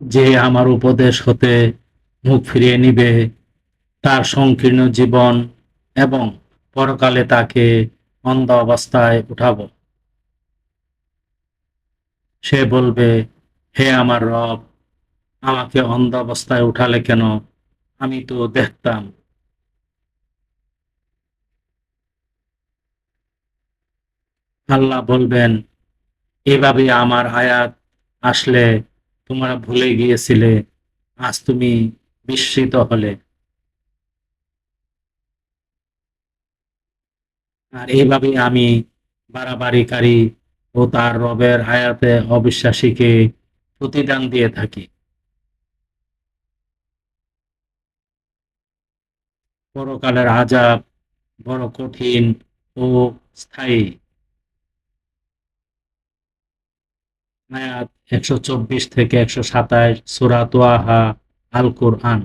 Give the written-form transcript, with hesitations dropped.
যে আমার উপদেশ হতে মুখ ফিরিয়ে নিবে তার সংকীর্ণ জীবন এবং পরকালে তাকে অন্ধ অবস্থায় উঠাবো। সে বলবে, হে আমার রব, আমাকে অন্ধ অবস্থায় উঠালে কেন? আমি তো দেখতাম। আল্লাহ বলবেন, এভাবে আমার আয়াত আসলে তোমরা ভুলে গিয়েছিলে, আজ তুমি বিস্মিত হলে। আর এইভাবে আমি বাড়াবাড়িকারী ও তার রবের আয়াতে অবিশ্বাসীকে প্রতিদান দিয়ে থাকি। পরকালের আযাব বড় কঠিন ও স্থায়ী। আয়াত ১২৪ থেকে ১২৭ সূরা তোয়াহা, আল কোরআন।